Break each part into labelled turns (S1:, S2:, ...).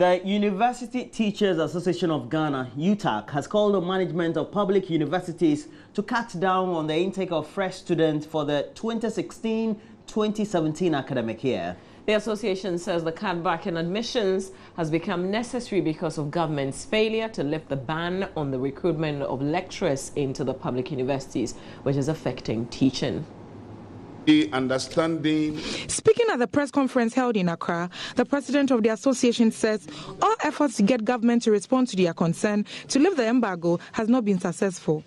S1: The University Teachers Association of Ghana, UTAG, has called on management of public universities to cut down on the intake of fresh students for the 2016-2017 academic year.
S2: The association says the cutback in admissions has become necessary because of government's failure to lift the ban on the recruitment of lecturers into the public universities, which is affecting teaching.
S3: Understanding.
S4: Speaking at the press conference held in Accra, the president of the association says all efforts to get government to respond to their concern to lift the embargo has not been successful.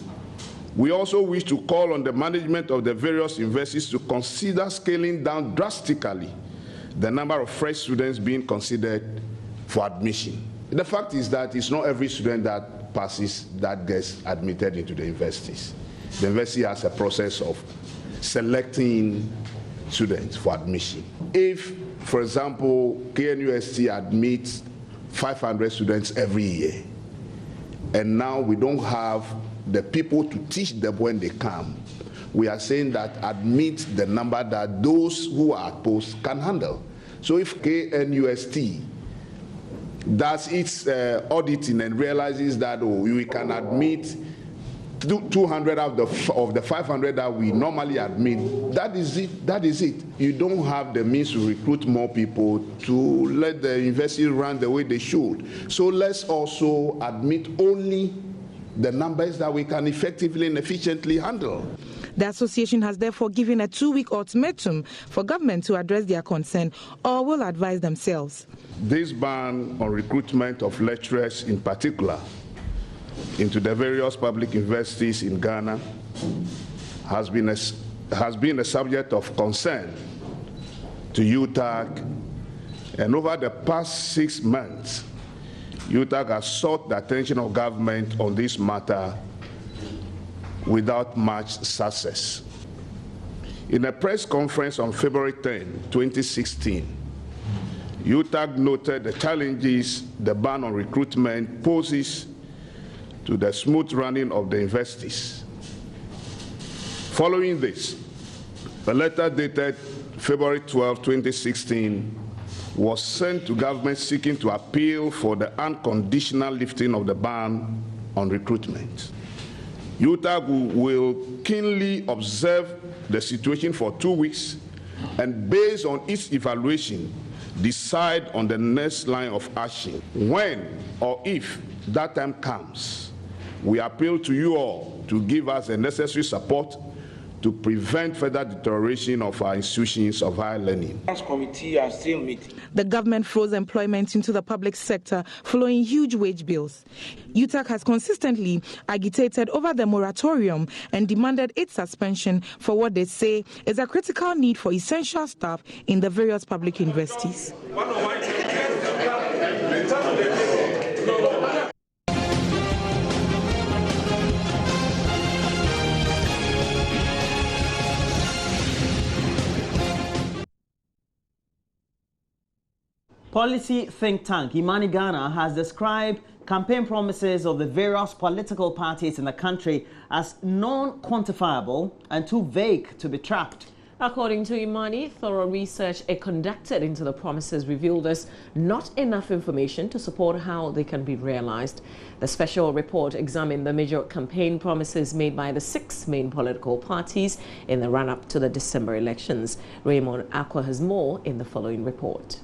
S3: We also wish to call on the management of the various universities to consider scaling down drastically the number of fresh students being considered for admission. The fact is that it's not every student that passes that gets admitted into the universities. The university has a process of selecting students for admission. If, for example, KNUST admits 500 students every year, and now we don't have the people to teach them when they come, we are saying that admit the number that those who are at post can handle. So if KNUST does its auditing and realizes that we can admit 200 of the 500 that we normally admit, that is it. You don't have the means to recruit more people to let the university run the way they should. So let's also admit only the numbers that we can effectively and efficiently handle.
S4: The association has therefore given a 2-week ultimatum for government to address their concern or will advise themselves.
S3: This ban on recruitment of lecturers in particular into the various public universities in Ghana has been a subject of concern to UTAG, and over the past 6 months, UTAG has sought the attention of government on this matter without much success. In a press conference on February 10, 2016, UTAG noted the challenges the ban on recruitment poses to the smooth running of the universities. Following this, a letter dated February 12, 2016 was sent to government seeking to appeal for the unconditional lifting of the ban on recruitment. UTAG will keenly observe the situation for 2 weeks and, based on its evaluation, decide on the next line of action. When or if that time comes, we appeal to you all to give us the necessary support to prevent further deterioration of our institutions of higher learning.
S4: The government froze employment into the public sector following huge wage bills. UTAG has consistently agitated over the moratorium and demanded its suspension for what they say is a critical need for essential staff in the various public universities.
S1: Policy think tank Imani Ghana has described campaign promises of the various political parties in the country as non-quantifiable and too vague to be tracked.
S2: According to Imani, thorough research it conducted into the promises revealed us not enough information to support how they can be realized. The special report examined the major campaign promises made by the 6 main political parties in the run-up to the December elections. Raymond Akwa has more in the following report.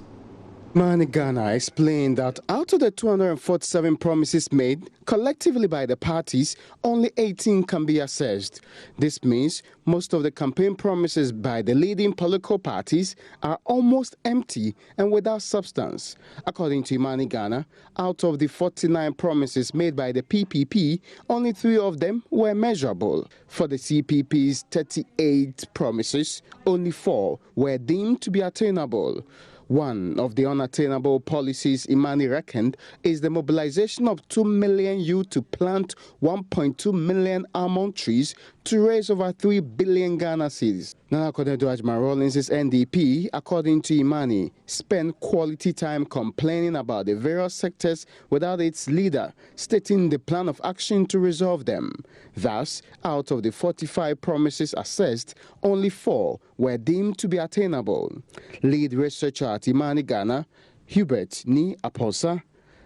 S5: Imani Ghana explained that out of the 247 promises made collectively by the parties, only 18 can be assessed. This means most of the campaign promises by the leading political parties are almost empty and without substance. According to Imani Ghana, out of the 49 promises made by the PPP, only 3 of them were measurable. For the CPP's 38 promises, only 4 were deemed to be attainable. One of the unattainable policies Imani reckoned is the mobilization of 2 million youth to plant 1.2 million almond trees to raise over 3 billion Ghana cedis. Nana Konedo Ajman Rawlings' NDP, according to Imani, spent quality time complaining about the various sectors without its leader stating the plan of action to resolve them. Thus, out of the 45 promises assessed, only 4 were deemed to be attainable. Lead researcher at Imani Ghana, Hubert Ni Aposa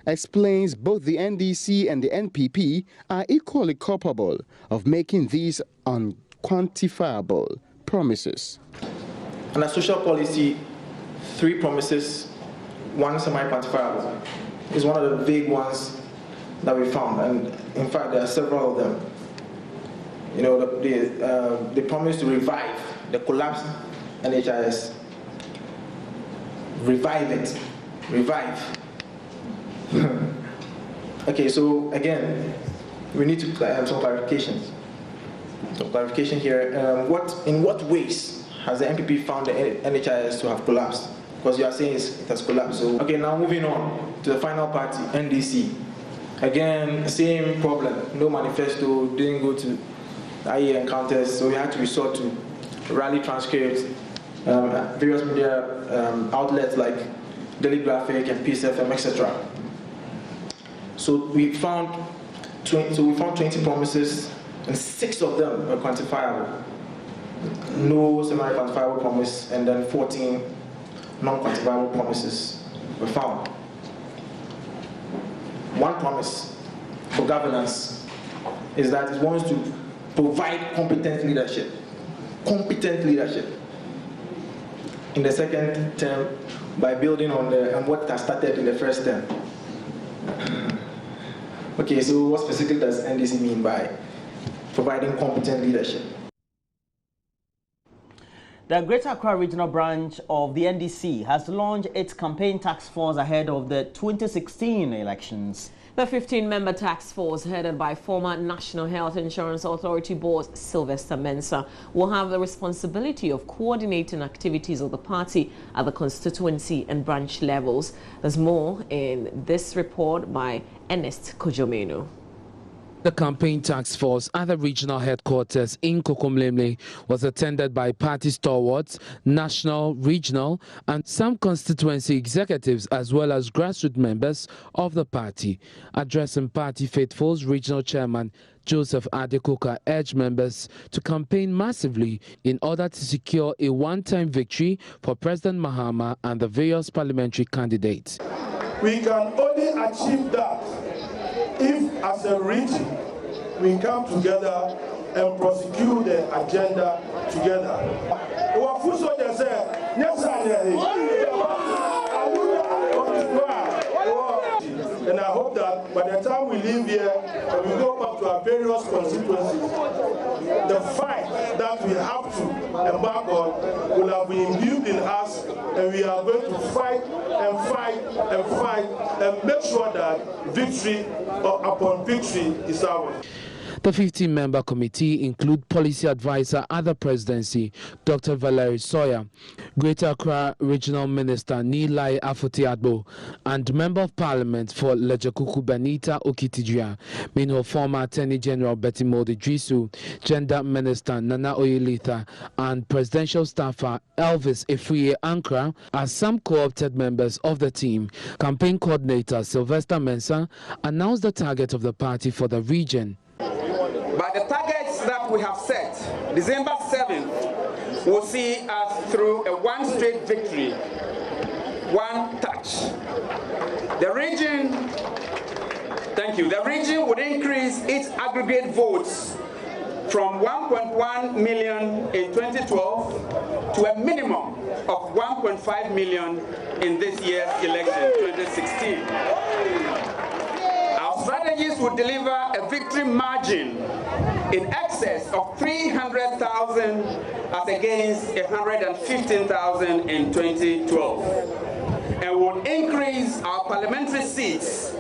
S5: explains both the NDC and the NPP are equally culpable of making these unquantifiable promises.
S6: Under social policy, 3 promises, 1 semi-quantifiable is one of the big ones that we found, and in fact there are several of them. You know, they promise to revive the collapsed NHIS. Revive it. Revive. Okay, so again, we need to have some clarifications. Some clarification here. In what ways has the NPP found the NHIS to have collapsed? Because you are saying it has collapsed. So, okay, now moving on to the final party, NDC. Again, same problem. No manifesto, didn't go to IE encounters, so we had to resort to rally transcripts, various media outlets like Daily Graphic and Peace FM, etc. So we found 20 promises, and 6 of them were quantifiable. No semi-quantifiable promise, and then 14 non-quantifiable promises were found. One promise for governance is that it wants to provide competent leadership. Competent leadership. In the second term, by building on what has started in the first term. Okay, so what specifically does NDC mean by providing competent leadership?
S1: The Greater Accra Regional Branch of the NDC has launched its campaign task force ahead of the 2016 elections.
S2: The 15-member task force, headed by former National Health Insurance Authority Board Sylvester Mensah, will have the responsibility of coordinating activities of the party at the constituency and branch levels. There's more in this report by Ernest Kojomenu.
S7: The campaign task force at the regional headquarters in Kokomlemle was attended by party stalwarts, national, regional, and some constituency executives, as well as grassroots members of the party. Addressing party faithfuls, regional chairman Joseph Adekoka urged members to campaign massively in order to secure a one-time victory for President Mahama and the various parliamentary candidates.
S8: We can only achieve that if, as a region, we come together and prosecute the agenda together. And I hope that by the time we leave here and we go back to our various constituencies, the fight that we have to embark on will have been imbued in us, and we are going to fight and fight and fight and make sure that victory upon victory is ours.
S7: The 15-member committee include policy advisor at the presidency, Dr. Valerie Sawyer, Greater Accra Regional Minister Nilai Afotiadbo, and Member of Parliament for Lejekuku Benita Okitijia, meanwhile former Attorney General Betty Modi Drisu, Gender Minister Nana Oyelitha, and Presidential Staffer Elvis Efriye Ankra are some co-opted members of the team. Campaign coordinator Sylvester Mensah announced the target of the party for the region.
S9: By the targets that we have set, December 7th will see us through a one-straight victory, one touch. The region, thank you, the region would increase its aggregate votes from 1.1 million in 2012 to a minimum of 1.5 million in this year's election, 2016. Our strategies will deliver a victory margin in excess of 300,000 as against 115,000 in 2012, and will increase our parliamentary seats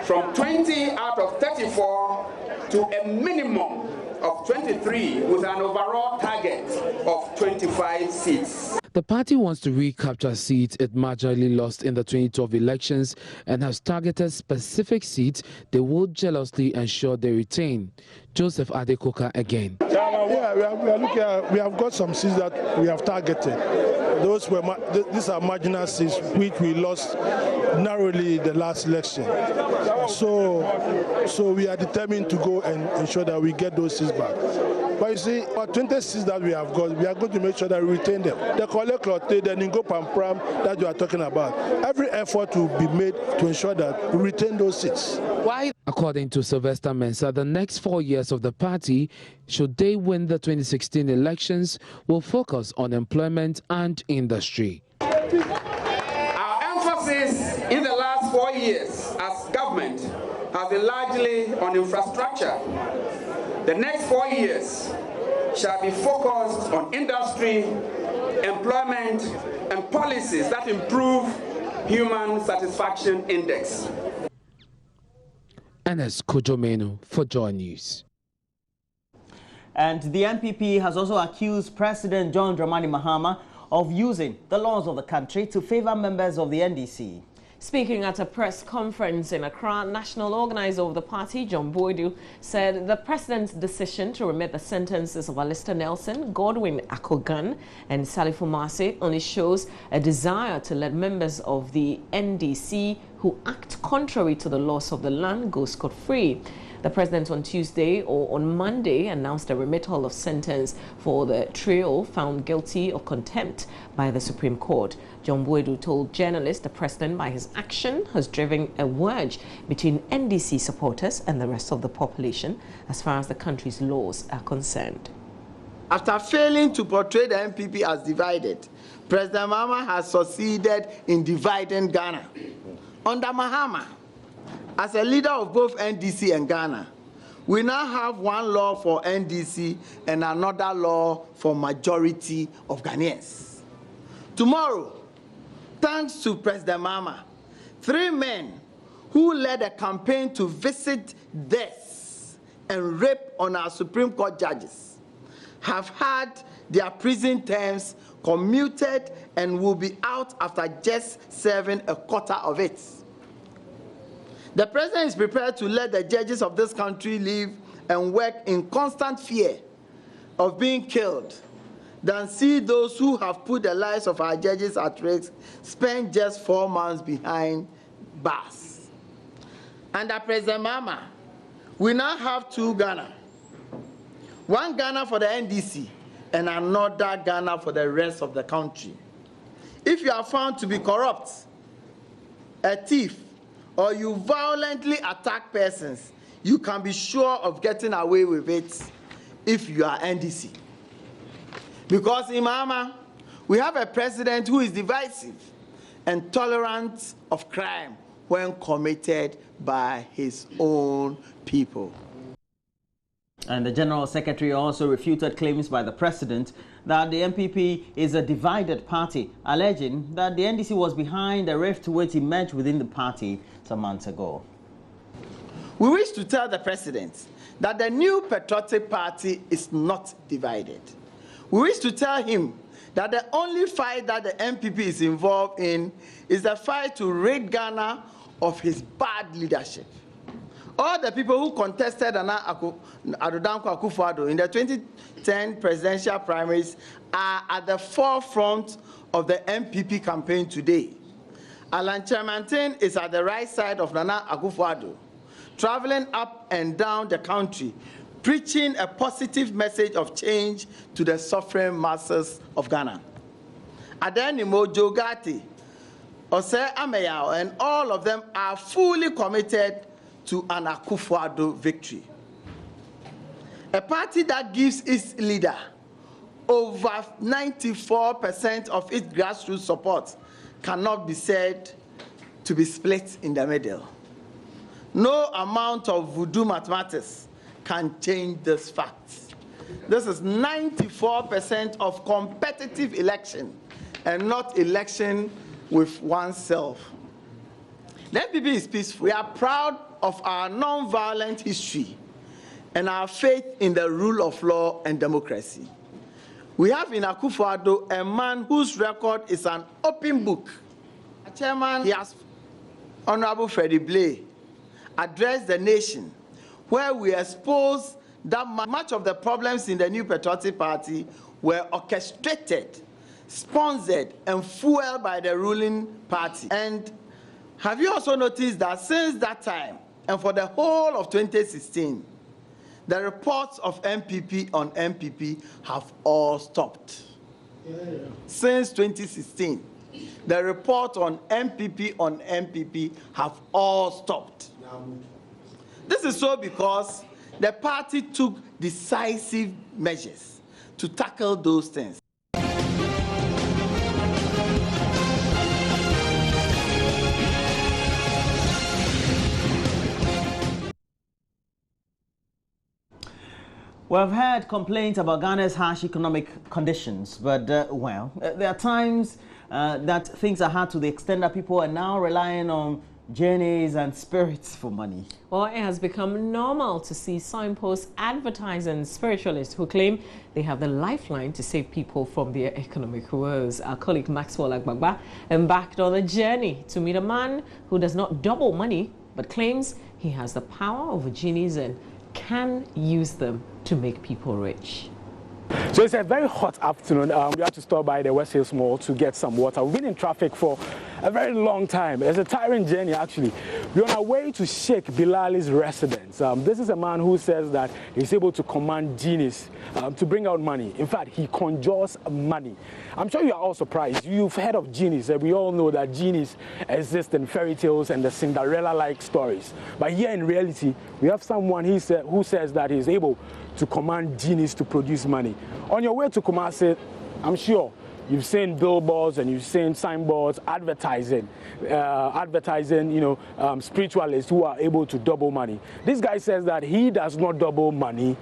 S9: from 20 out of 34 to a minimum of 23, with an overall target of 25 seats.
S7: The party wants to recapture seats it marginally lost in the 2012 elections and has targeted specific seats they will jealously ensure they retain. Joseph Adekoka again.
S8: Yeah, we are looking at, we have got some seats that we have targeted. These are marginal seats which we lost narrowly the last election. So we are determined to go and ensure that we get those seats back. But you see, our 20 seats that we have got, we are going to make sure that we retain them. The Kole Klote, the Ningo Pampram that you are talking about, every effort will be made to ensure that we retain those seats.
S7: Why? According to Sylvester Mensah, the next 4 years of the party, should they win the 2016 elections, will focus on employment and industry.
S9: Our emphasis in the last 4 years as government has been largely on infrastructure. The next 4 years shall be focused on industry, employment, and policies that improve human satisfaction index.
S7: Enes Kujomenu for Joy News.
S1: And the NPP has also accused President John Dramani Mahama of using the laws of the country to favor members of the NDC.
S2: Speaking at a press conference in Accra, national organizer of the party, John Boydu, said the president's decision to remit the sentences of Alistair Nelson, Godwin Akogan, and Salifu Mase only shows a desire to let members of the NDC who act contrary to the laws of the land go scot-free. The president on Tuesday or on Monday announced a remittal of sentence for the trio found guilty of contempt by the Supreme Court. John Boydu told journalists the president, by his action, has driven a wedge between NDC supporters and the rest of the population as far as the country's laws are concerned.
S10: After failing to portray the NPP as divided, President Mahama has succeeded in dividing Ghana. Under Mahama, as a leader of both NDC and Ghana, we now have one law for NDC and another law for majority of Ghanaians. Tomorrow, thanks to President Mahama, 3 men who led a campaign to visit deaths and rape on our Supreme Court judges have had their prison terms commuted and will be out after just serving a quarter of it. The president is prepared to let the judges of this country live and work in constant fear of being killed than see those who have put the lives of our judges at risk spend just 4 months behind bars. Under President Mahama, we now have 2 Ghana. One Ghana for the NDC and another Ghana for the rest of the country. If you are found to be corrupt, a thief, or you violently attack persons, you can be sure of getting away with it if you are NDC. Because in Mahama, we have a president who is divisive and tolerant of crime when committed by his own people.
S1: And the General Secretary also refuted claims by the President that the NPP is a divided party, alleging that the NDC was behind a rift which emerged within the party some months ago.
S10: We wish to tell the President that the new Patriotic Party is not divided. We wish to tell him that the only fight that the NPP is involved in is the fight to rid Ghana of his bad leadership. All the people who contested Nana Addo Dankwa Akufo-Addo in the 2010 presidential primaries are at the forefront of the NPP campaign today. Alan Chairmantin is at the right side of Nana Akufo-Addo, traveling up and down the country, preaching a positive message of change to the suffering masses of Ghana. Adenimo Jogati, Ose Ameyao, and all of them are fully committed to an Akufo-Addo victory. A party that gives its leader over 94% of its grassroots support cannot be said to be split in the middle. No amount of voodoo mathematics can change this fact. This is 94% of competitive election and not election with oneself. The NPP is peaceful. We are proud of our non-violent history and our faith in the rule of law and democracy. We have in Akufo-Addo a man whose record is an open book. Chairman, he has, Honorable Freddie Blay, addressed the nation where we exposed that much of the problems in the New Patriotic Party were orchestrated, sponsored, and fueled by the ruling party. And have you also noticed that since that time, and for the whole of 2016, the reports of MPP on MPP have all stopped. Since 2016, the report on MPP have all stopped. This is so because the party took decisive measures to tackle those things.
S1: We've heard complaints about Ghana's harsh economic conditions, but there are times that things are hard to the extent that people are now relying on journeys and spirits for money.
S2: Well, it has become normal to see signposts advertising spiritualists who claim they have the lifeline to save people from their economic woes. Our colleague Maxwell Agbagba embarked on a journey to meet a man who does not double money, but claims he has the power over genies and can use them to make people rich.
S11: So it's a very hot afternoon. We have to stop by the West Hills Mall to get some water. We've been in traffic for a very long time. It's a tiring journey, actually. We're on our way to Sheikh Bilali's residence. This is a man who says that he's able to command genies to bring out money. In fact, he conjures money. I'm sure you're all surprised. You've heard of genies. We all know that genies exist in fairy tales and the Cinderella-like stories. But here in reality, we have someone who says that he's able to command genies to produce money. On your way to Kumasi, I'm sure you've seen billboards and you've seen signboards advertising, spiritualists who are able to double money. This guy says that he does not double money.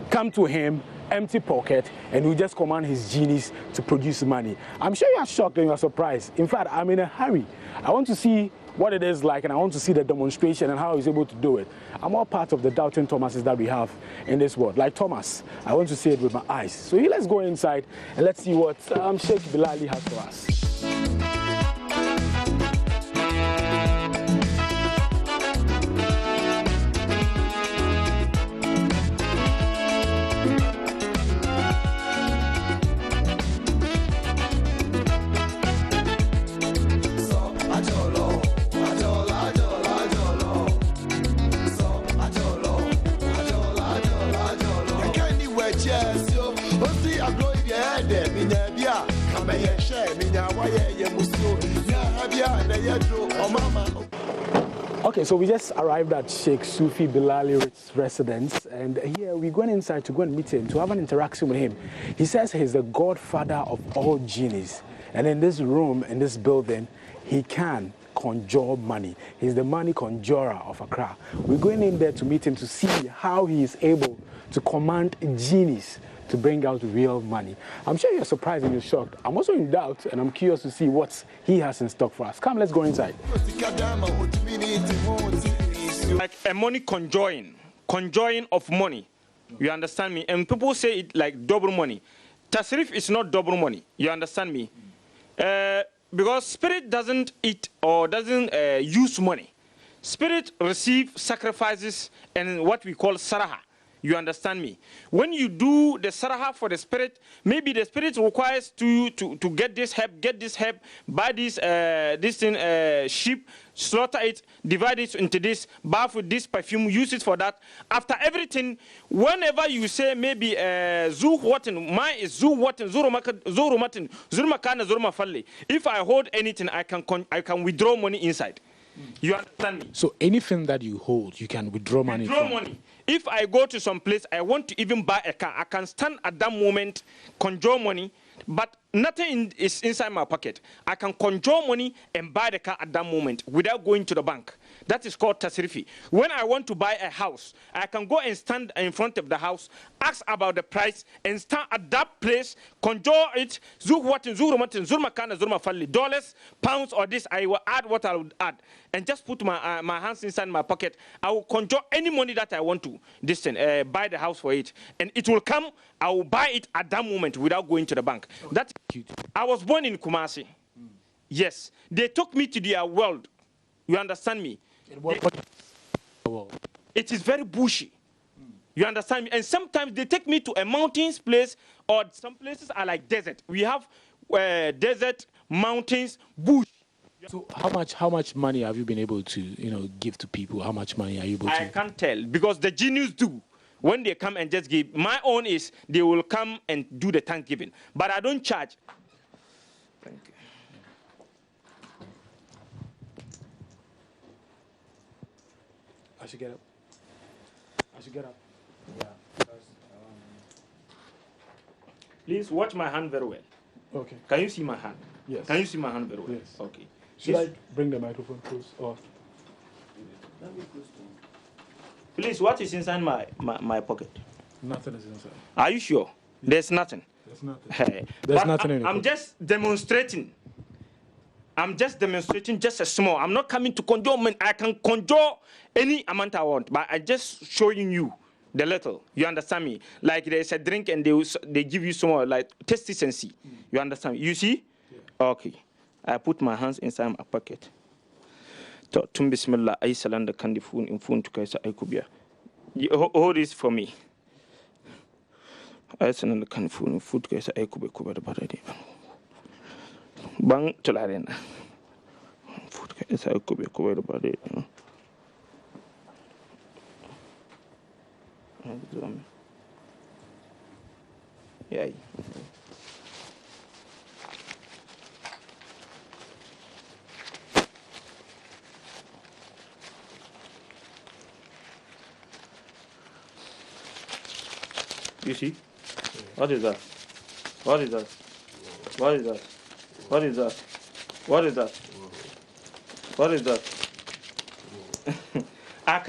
S11: Come to him, empty pocket, and we just command his genies to produce money. I'm sure you are shocked and you are surprised. In fact, I'm in a hurry. I want to see what it is like, and I want to see the demonstration and how he's able to do it. I'm all part of the doubting Thomases that we have in this world. Like Thomas, I want to see it with my eyes. So let's go inside and let's see what Sheikh Bilali has for us. Okay, so we just arrived at Sheikh Sufi Bilali's residence, and here we're going inside to go and meet him, to have an interaction with him. He says he's the godfather of all genies, and in this room, in this building, he can conjure money. He's the money conjurer of Accra. We're going in there to meet him to see how he is able to command genies to bring out real money. I'm sure you're surprised and you're shocked. I'm also in doubt, and I'm curious to see what he has in stock for us. Come, let's go inside.
S12: Like a money conjuring of money. You understand me? And people say it like double money. Tasrif is not double money. You understand me? Because spirit doesn't eat or doesn't use money. Spirit receive sacrifices and what we call saraha. You understand me? When you do the saraha for the spirit, maybe the spirit requires to get this herb, buy this sheep, slaughter it, divide it into this, bath with this perfume, use it for that. After everything, whenever you say maybe zuhwatin, my is zuhwatin, zurumatin, zurmakana, zurmafalli. If I hold anything, I can withdraw money inside. You understand me?
S11: So anything that you hold, you can withdraw money from?
S12: Withdraw money. If I go to some place, I want to even buy a car, I can stand at that moment, conjure money, but nothing is inside my pocket. I can conjure money and buy the car at that moment without going to the bank. That is called tasrifi. When I want to buy a house, I can go and stand in front of the house, ask about the price, and stand at that place, conjure it, dollars, pounds, or this. I will add what I would add, and just put my hands inside my pocket. I will conjure any money that I want to buy the house for it, and it will come. I will buy it at that moment without going to the bank. That's cute. I was born in Kumasi. Yes, they took me to their world. You understand me? It is very bushy. You understand me? And sometimes they take me to a mountains place, or some places are like desert. We have desert, mountains, bush.
S11: So how much money have you been able to give to people? How much money are you able to?
S12: I can't tell because the genius do. When they come and just give, my own is they will come and do the Thanksgiving. But I don't charge. Thank you.
S11: I should get up. I should get up. Yeah.
S12: Please watch my hand very well.
S11: Okay.
S12: Can you see my hand?
S11: Yes.
S12: Can you see my hand very well?
S11: Yes.
S12: Okay.
S11: Should I bring the microphone close? Or?
S12: Please, what is inside my pocket?
S11: Nothing is inside.
S12: Are you sure? Yes. There's nothing.
S11: There's nothing.
S12: Hey.
S11: There's nothing in it.
S12: I'm just demonstrating. I'm just demonstrating just a small. I'm not coming to conjure. I can conjure any amount I want, but I just showing you the little. You understand me? Like there's a drink and they give you some like taste it and see. You understand me? You see? Yeah. Okay. I put my hands inside my pocket. Tum bismillah ay salanda kandi fun in fun to kaisa ay kubia. Hold this for me. Ay salanda kandi fun in fun to kaisa ay kubia da barade. Bang tularena. Fun to kaisa ay kubia da barade. Yeah. You see? What is that? What is that? What is that? What is that? What is that? What is that? I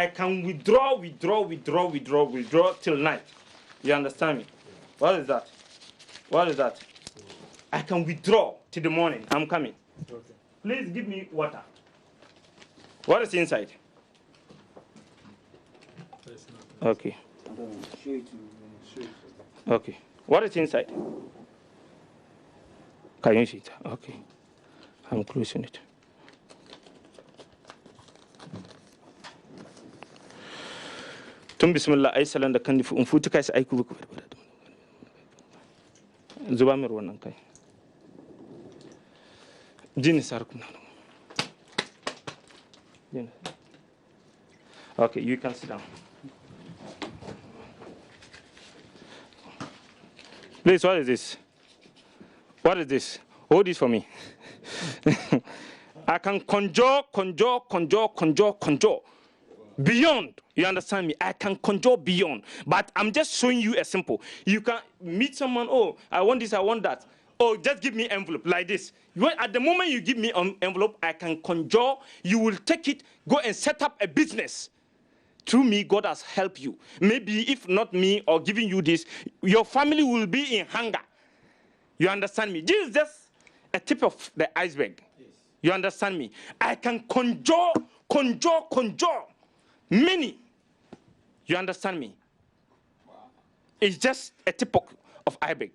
S12: can withdraw till night. You understand me? What is that? What is that? I can withdraw till the morning. I'm coming. Okay. Please give me water. What is inside? Okay. Okay. What is inside? Can you see it? Okay. I'm closing it. Tum bismillah ay salanda kandi fu umfutu kai sai ku zuba mir wannan kai jini sarku na. Okay, you can sit down. Please, what is this? What is this? Hold this for me. I can conjure beyond. You understand me? I can conjure beyond. But I'm just showing you a simple. You can meet someone, oh, I want this, I want that. Oh, just give me envelope like this. At the moment you give me an envelope, I can conjure. You will take it, go and set up a business. Through me, God has helped you. Maybe if not me or giving you this, your family will be in hunger. You understand me? This is just a tip of the iceberg. Yes. You understand me? I can conjure many. You understand me? Wow. It's just a tip of iceberg.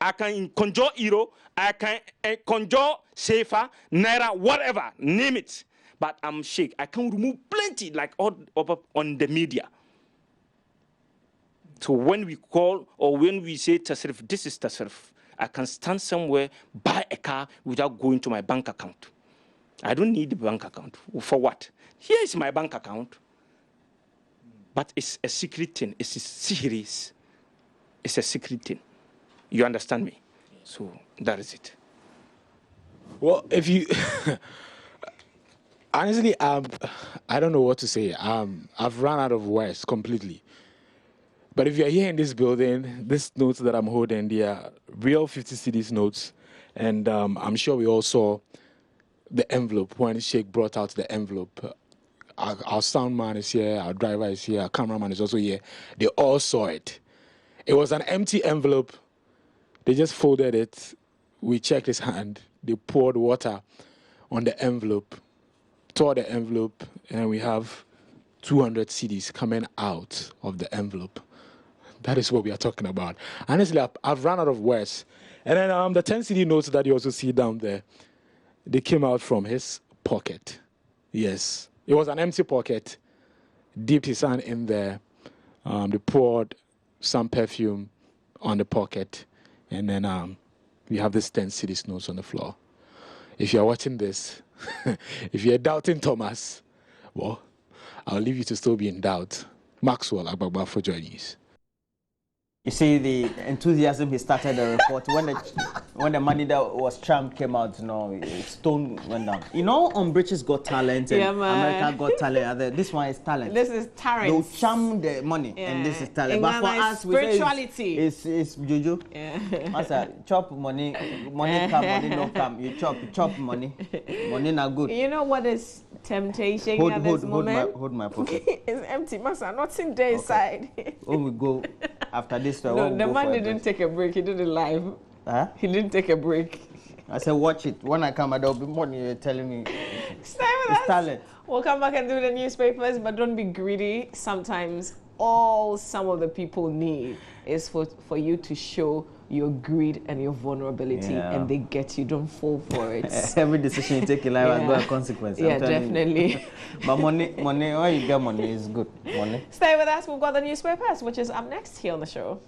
S12: I can conjure hero, I can conjure safer, naira, whatever, name it. But I'm Sheikh. I can remove plenty, like all over on the media. So when we call or when we say tasrif, this is tasrif. I can stand somewhere, buy a car without going to my bank account. I don't need the bank account. For what? Here is my bank account. But it's a secret thing. It's a series. It's a secret thing. You understand me? So that is it.
S11: Well, if you... Honestly, I don't know what to say. I've run out of words completely. But if you're here in this building, these notes that I'm holding, they are real 50 cedis notes. And I'm sure we all saw the envelope when Sheikh brought out the envelope. Our sound man is here, our driver is here, our cameraman is also here. They all saw it. It was an empty envelope. They just folded it. We checked his hand. They poured water on the envelope, tore the envelope, and we have 200 cedis coming out of the envelope. That is what we are talking about. Honestly, I've run out of words. And then the 10 cedi notes that you also see down there, they came out from his pocket. Yes. It was an empty pocket. Dipped his hand in there. They poured some perfume on the pocket. And then we have this 10 cedis notes on the floor. If you're watching this, if you're doubting Thomas, well, I'll leave you to still be in doubt.
S7: Maxwell Agbagba for Joy News.
S1: You see the enthusiasm he started the report when the money that was Trump came out. You know, stone went down. You know, on British Got Talent and America Got Talent. This one is talent.
S2: This is talent.
S1: They'll charm the money, and this is talent. But for us,
S2: spirituality.
S1: It's juju. Master, chop money come, money no come. You chop money not good.
S2: You know what is temptation
S1: hold,
S2: at
S1: hold,
S2: this
S1: hold
S2: moment?
S1: Hold my pocket.
S2: It's empty, Master. Nothing there inside.
S1: When we go after this.
S2: No, the man didn't take a break. He did it live.
S1: Huh?
S2: He didn't take a break.
S1: I said, watch it. When I come, there'll be money. You're telling me.
S2: Stay with us.
S1: Talent.
S2: We'll come back and do the newspapers, but don't be greedy. Sometimes all some of the people need is for you to show your greed and your vulnerability, and they get you. Don't fall for it.
S1: Every decision you take in life has got a consequence.
S2: Yeah, definitely.
S1: But money, when you get money, is good. Money.
S2: Stay with us. We've got the newspapers, which is up next here on the show.